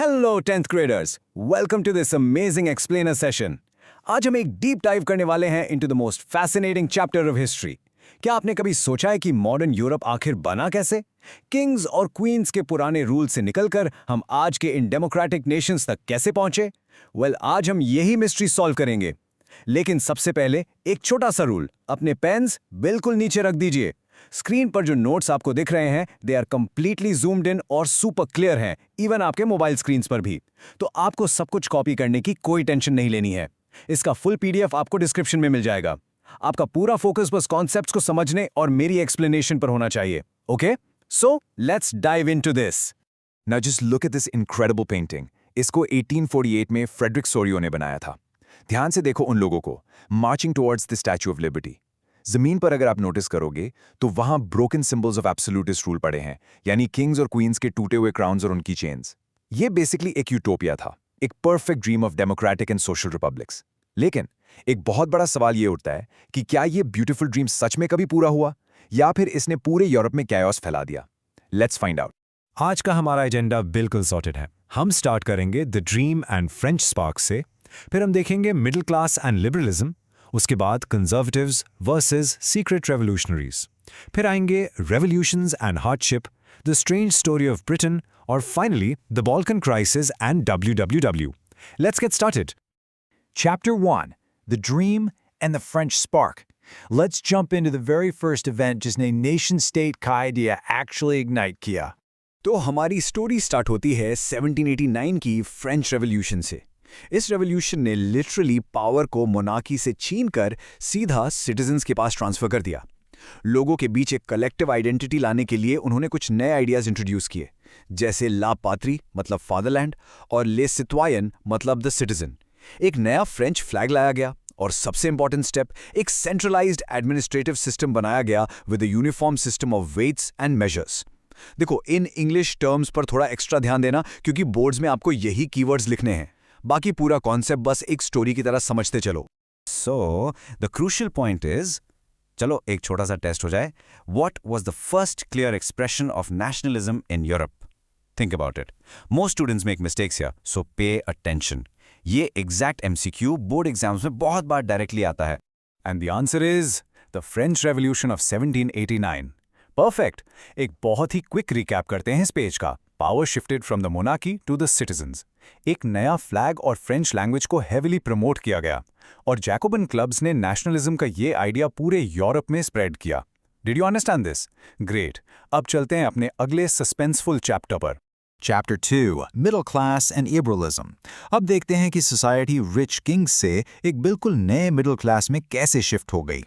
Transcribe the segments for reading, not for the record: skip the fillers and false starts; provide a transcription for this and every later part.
Hello 10th graders, welcome to this amazing explainer session. आज हम एक डीप डाइव करने वाले हैं into the most fascinating chapter of history. क्या आपने कभी सोचा है कि मॉडर्न यूरोप आखिर बना कैसे? किंग्स और क्वींस के पुराने रूल से निकलकर हम आज के इन डेमोक्रेटिक नेशंस तक कैसे पहुंचे? आज हम यही मिस्ट्री सॉल्व करेंगे। लेकिन सबसे पहले एक छोटा सा रूल, अपने पेन्स बिल्कुल नीचे रख दीजिए। स्क्रीन पर जो नोट्स आपको दिख रहे हैं दे आर कंप्लीटली जूम्ड इन और सुपर क्लियर हैं, इवन आपके मोबाइल स्क्रीन्स पर भी। तो आपको सब कुछ कॉपी करने की कोई टेंशन नहीं लेनी है। इसका फुल पीडीएफ आपको डिस्क्रिप्शन में मिल जाएगा। आपका पूरा फोकस बस कॉन्सेप्ट्स को समझने और मेरी एक्सप्लेनेशन पर होना चाहिए। Okay, so let's dive into this. Now just look at this incredible painting. इसको 1848 में फ्रेडरिक सोरियो ने बनाया था। ध्यान से देखो उन लोगों को, marching towards the statue of liberty. जमीन पर अगर आप नोटिस करोगे तो वहां broken symbols of absolutist rule पड़े हैं, यानी किंग्स और क्वींस के टूटे हुए क्राउन्स और उनकी चेन्स। ये बेसिकली एक यूटोपिया था, एक perfect dream of democratic and social republics. लेकिन एक बहुत बड़ा सवाल ये उठता है कि क्या ये ब्यूटीफुल ड्रीम सच में कभी पूरा हुआ, या फिर इसने पूरे यूरोप में कैओस फैला दिया? Let's find out. आज का हमारा एजेंडा बिल्कुल सॉर्टेड है। हम स्टार्ट करेंगे the dream and French spark से, फिर हम देखेंगे मिडिल क्लास एंड लिबरलिज्म, उसके बाद कंजर्वेटिव्स वर्सेस सीक्रेट रेवोल्यूशनरीज, फिर आएंगे revolutions and hardship, the strange story of Britain, और finally the Balkan crisis and WWW। Let's get started. Chapter 1, The Dream and the French Spark. Let's jump into the very first event जिसने nation-state का idea actually ignite किया। तो हमारी story start होती है 1789 की French revolution से। इस रेवोल्यूशन ने लिटरली पावर को मोनार्की से छीनकर सीधा सिटीजन्स के पास ट्रांसफर कर दिया। लोगों के बीच एक कलेक्टिव आइडेंटिटी लाने के लिए उन्होंने कुछ नए आइडियाज इंट्रोड्यूस किए, जैसे ला पात्री मतलब फादरलैंड और ले सिटवायन मतलब द सिटीजन। एक नया फ्रेंच फ्लैग लाया गया और सबसे इंपॉर्टेंट स्टेप, एक सेंट्रलाइज्ड एडमिनिस्ट्रेटिव सिस्टम बनाया गया with a uniform system of weights and measures. देखो, इन इंग्लिश टर्म्स पर थोड़ा एक्स्ट्रा ध्यान देना, क्योंकि बोर्ड्स में आपको यही कीवर्ड्स लिखने हैं। बाकी पूरा कॉन्सेप्ट बस एक स्टोरी की तरह समझते चलो। So the crucial point is, चलो एक छोटा सा टेस्ट हो जाए। What was the first clear expression of nationalism in Europe? Think about it. Most students make mistakes here, so pay attention. ये एग्जैक्ट MCQ बोर्ड एग्जाम्स में बहुत बार directly आता है। And the answer is the French revolution of 1789। Perfect. एक बहुत ही quick recap करते हैं इस पेज का। Power shifted from the monarchy to the citizens. एक नया फ्लैग और फ्रेंच लैंग्वेज को हेविली प्रमोट किया गया, और जैकोबिन क्लब्स ने नेशनलिज्म का ये आइडिया पूरे यूरोप में स्प्रेड किया। Did you understand this? Great. अब चलते हैं अपने अगले सस्पेंसफुल चैप्टर पर। Chapter 2, Middle Class and Liberalism. अब देखते हैं कि सोसाइटी रिच किंग्स से एक बिल्कुल नए मिडिल क्लास में कैसे शिफ्ट हो गई।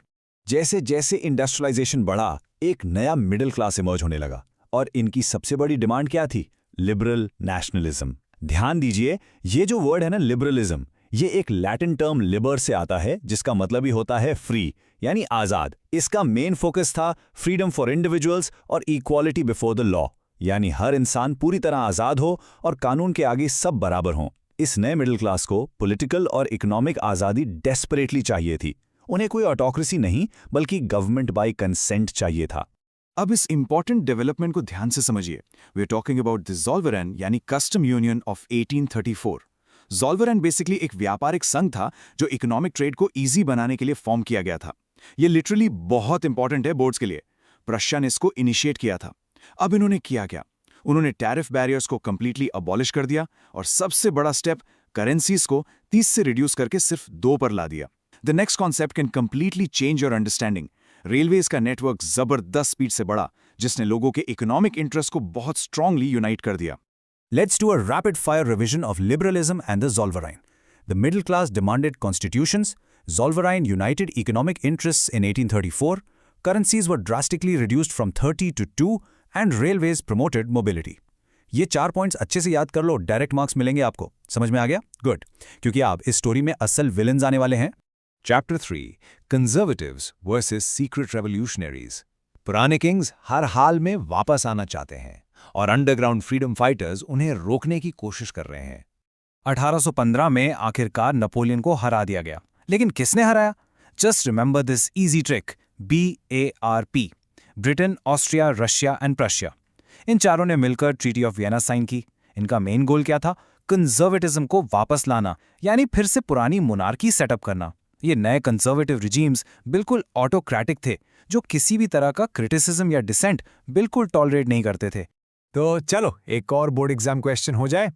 जैसे जैसे इंडस्ट्रियलाइजेशन बढ़ा, एक नया मिडिल क्लास इमर्ज होने लगा, और इनकी सबसे बड़ी डिमांड क्या थी? Liberal nationalism. ध्यान दीजिए, ये जो वर्ड है ना लिबरलिज्म, ये एक लैटिन टर्म लिबर से आता है, जिसका मतलब ही होता है फ्री, यानी आजाद। इसका मेन फोकस था फ्रीडम फॉर इंडिविजुअल्स और इक्वालिटी बिफोर द लॉ, यानी हर इंसान पूरी तरह आजाद हो और कानून के आगे सब बराबर हों। इस नए मिडिल क्लास को पॉलिटिकल और इकोनॉमिक आजादी डेस्परेटली चाहिए थी। उन्हें कोई ऑटोक्रेसी नहीं, बल्कि गवर्नमेंट बाय कंसेंट चाहिए था। अब इस इंपॉर्टेंट डेवलपमेंट को ध्यान से समझिए। We are talking about the Zollverein यानी custom union of 1834। Zollverein basically एक व्यापारिक संघ था जो इकोनॉमिक ट्रेड को ईजी बनाने के लिए फॉर्म किया गया था। ये लिटरली बहुत इंपॉर्टेंट है बोर्ड्स के लिए। प्रशिया ने इसको इनिशिएट किया था। अब इन्होंने किया क्या? उन्होंने टैरिफ बैरियर्स को कंप्लीटली अबॉलिश कर दिया, और सबसे बड़ा स्टेप, करेंसीज को 30 से रिड्यूस करके सिर्फ 2 पर ला दिया। The next concept can completely change your understanding. Railways का नेटवर्क जबरदस्त स्पीड से बढ़ा, जिसने लोगों के इकोनॉमिक इंटरेस्ट को बहुत स्ट्रांगली यूनाइट कर दिया। Let's do a rapid-fire revision of liberalism and the Zollverein. The middle class demanded constitutions, Zollverein united economic interests in 1834, currencies were drastically reduced from 30 to 2, and railways promoted mobility. ये 4 points अच्छे से याद कर लो, direct marks मिलेंगे आपको। समझ में आ गया? गुड, क्योंकि आप इस स्टोरी में असल विलन्स आने वाले हैं। Chapter 3, conservatives versus secret revolutionaries. पुराने किंग्स हर हाल में वापस आना चाहते हैं, और अंडरग्राउंड फ्रीडम फाइटर्स उन्हें रोकने की कोशिश कर रहे हैं। 1815 में आखिरकार नेपोलियन को हरा दिया गया, लेकिन किसने हराया? Just remember this easy trick, BARP। Britain, Austria, Russia and Prussia. इन चारों ने मिलकर ट्रीटी ऑफ वियना साइन की। इनका मेन गोल क्या था? कंजर्वेटिज्म को वापस लाना, यानी फिर से पुरानी मोनार्की सेटअप करना। ये नए कंजर्वेटिव रिजीम्स बिल्कुल ऑटोक्रेटिक थे, जो किसी भी तरह का क्रिटिसिज्म या डिसेंट बिल्कुल टॉलरेट नहीं करते थे। तो चलो एक और बोर्ड एग्जाम क्वेश्चन हो जाए।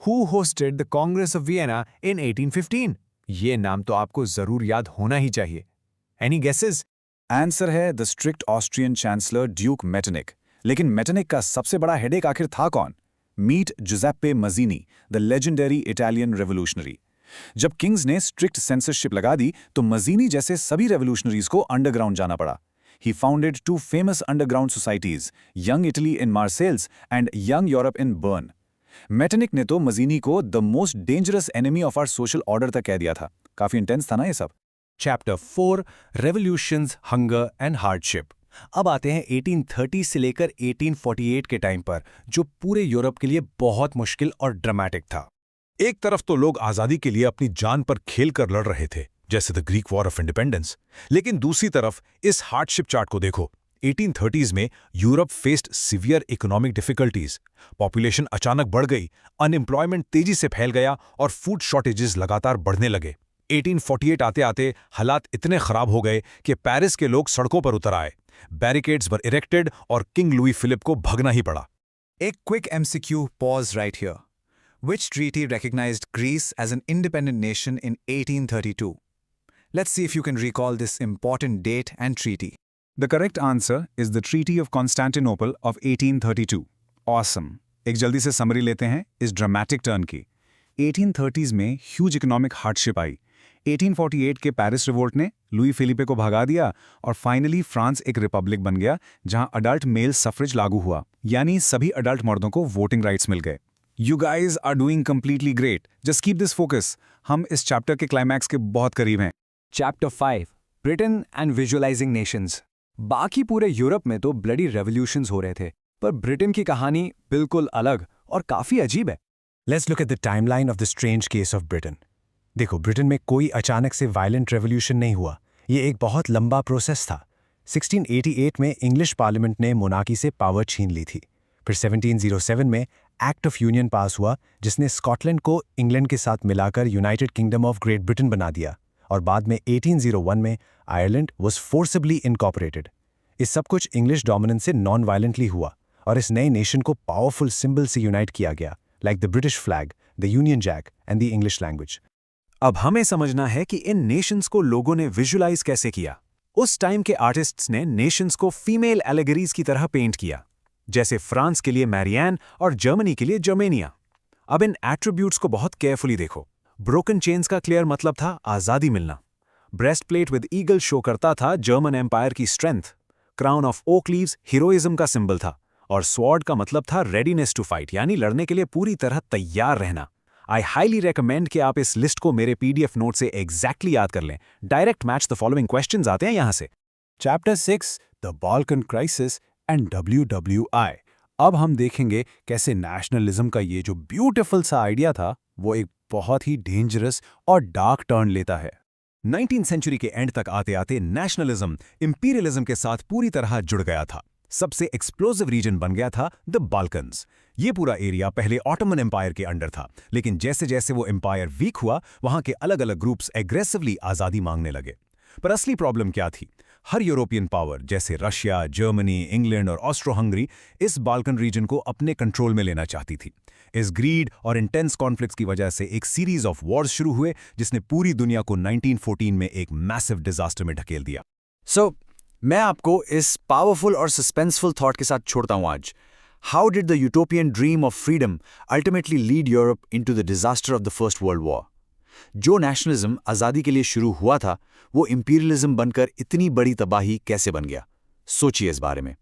Who hosted the Congress of Vienna in 1815? ये नाम तो आपको जरूर याद होना ही चाहिए। Any guesses? आंसर है the strict Austrian chancellor duke Metternich. लेकिन मेटरनिक का सबसे बड़ा हेडेक आखिर था कौन? Meet Giuseppe Mazzini, the legendary Italian revolutionary. जब किंग्स ने स्ट्रिक्ट सेंसरशिप लगा दी तो मज़ीनी जैसे सभी रेवोल्यूशनरीज को अंडरग्राउंड जाना पड़ा। He founded two famous underground societies, Young Italy in Marseilles and Young Europe in Bern. Metternich ने तो मज़ीनी को the most dangerous enemy of our social order तक कह दिया था। काफी इंटेंस था ना ये सब। Chapter 4 revolutions, hunger and hardship. अब आते हैं 1830 से लेकर 1848 के टाइम पर, जो पूरे यूरोप के लिए बहुत मुश्किल और ड्रामेटिक था। एक तरफ तो लोग आजादी के लिए अपनी जान पर खेल कर लड़ रहे थे, जैसे the Greek war of independence, लेकिन दूसरी तरफ इस हार्डशिप चार्ट को देखो। 1830s में Europe faced severe economic difficulties. Population अचानक बढ़ गई, अनएम्प्लॉयमेंट तेजी से फैल गया और फूड शॉर्टेजेस लगातार बढ़ने लगे। 1848 आते आते हालात इतने खराब हो गए कि पेरिस के लोग सड़कों पर उतर आए। बैरिकेड्स वर इरेक्टेड और किंग लुई फिलिप को भगना ही पड़ा। एक quick MCQ pause right here. Which treaty recognized Greece as an independent nation in 1832? Let's see if you can recall this important date and treaty. The correct answer is the Treaty of Constantinople of 1832. Awesome. एक जल्दी से summary लेते हैं इस dramatic turn की। 1830s में huge economic hardship आई। 1848 के Paris revolt ने लुई फिलिपे को भगा दिया और फाइनली फ्रांस एक रिपब्लिक बन गया जहां अडल्ट मेल सफ्रेज लागू हुआ, यानी सभी अडल्ट मर्दों को वोटिंग राइट्स मिल गए। You guys are doing completely great. Just keep this focus. हम इस चैप्टर के क्लाइमैक्स के बहुत करीब हैं। Chapter 5 Britain and visualising Nations. बाकी पूरे यूरोप में तो ब्लडी रेवोल्यूशंस हो रहे थे, पर ब्रिटेन की कहानी बिल्कुल अलग और काफी अजीब है। Let's look at the timeline of the strange case of Britain. देखो, ब्रिटेन में कोई अचानक से वायलेंट रेवोल्यूशन नहीं हुआ। ये एक बहुत लंबा प्रोसेस था। 1688 में इंग्लिश पार्लियामेंट ने मोनार्की से पावर छीन ली थी। फिर 1707 में एक्ट ऑफ यूनियन पास हुआ, जिसने स्कॉटलैंड को इंग्लैंड के साथ मिलाकर United kingdom of great Britain बना दिया, और बाद में 1801 में आयरलैंड वॉज फोर्सिबली इनकॉर्पोरेटेड। इस सब कुछ इंग्लिश डोमिनेंस से नॉन वायलेंटली हुआ और इस नए नेशन को पावरफुल सिंबल से यूनाइट किया गया, like the British flag, the Union Jack and the English language. अब हमें समझना है कि इन नेशंस को लोगों ने विजुअलाइज कैसे किया। उस टाइम के आर्टिस्ट्स ने नेशंस को फीमेल एलेगरीज की तरह पेंट किया, जैसे फ्रांस के लिए मैरियान और जर्मनी के लिए जर्मेनिया। अब इन एट्रीब्यूट्स को बहुत केयरफुली देखो। ब्रोकन चेन्स का क्लियर मतलब था आजादी मिलना। Breast plate with eagle show करता था जर्मन एम्पायर की strength. Crown of oak leaves heroism का सिंबल था, और स्वॉर्ड का मतलब था रेडीनेस टू फाइट, यानी लड़ने के लिए पूरी तरह तैयार रहना। आई हाईली रेकमेंड कि आप इस लिस्ट को मेरे PDF नोट से एग्जैक्टली याद कर लें। Direct match the following questions आते हैं यहां से। Chapter 6 the Balkan crisis and WWI। अब हम देखेंगे कैसे नेशनलिज्म का ये जो ब्यूटीफुल सा आइडिया था वो एक बहुत ही डेंजरस और डार्क टर्न लेता है। 19th सेंचुरी के एंड तक आते आते नेशनलिज्म इंपीरियलिज्म के साथ पूरी तरह जुड़ गया था। सबसे एक्सप्लोसिव रीजन बन गया था द बाल्कन्स। ये पूरा एरिया पहले ऑटोमन एम्पायर के अंडर था, लेकिन जैसे जैसे वो एम्पायर वीक हुआ, वहां के अलग अलग ग्रुप्स एग्रेसिवली आज़ादी मांगने लगे। पर असली प्रॉब्लम क्या थी? हर यूरोपियन पावर जैसे रशिया, जर्मनी, इंग्लैंड और ऑस्ट्रो हंगरी इस बाल्कन रीजन को अपने कंट्रोल में लेना चाहती थी। इस ग्रीड और इंटेंस कॉन्फ्लिक्ट्स की वजह से एक सीरीज ऑफ वॉर्स शुरू हुए, जिसने पूरी दुनिया को 1914 में एक मैसिव डिजास्टर में ढकेल दिया। मैं आपको इस पावरफुल और सस्पेंसफुल थॉट के साथ छोड़ता हूं आज। How did the utopian dream of freedom ultimately lead Europe into the disaster of the first world war? जो नेशनलिज्म आज़ादी के लिए शुरू हुआ था, वो इंपीरियलिज्म बनकर इतनी बड़ी तबाही कैसे बन गया? सोचिए इस बारे में।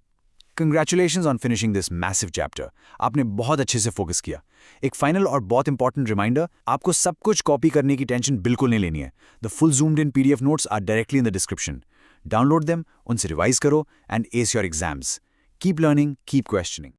Congratulations on finishing this massive chapter. आपने बहुत अच्छे से फोकस किया। एक फाइनल और बहुत इंपॉर्टेंट रिमाइंडर, आपको सब कुछ कॉपी करने की टेंशन बिल्कुल नहीं लेनी है। The full zoomed in PDF notes are directly in the description. Download them, उनसे रिवाइज करो and ace your exams. Keep learning, keep questioning.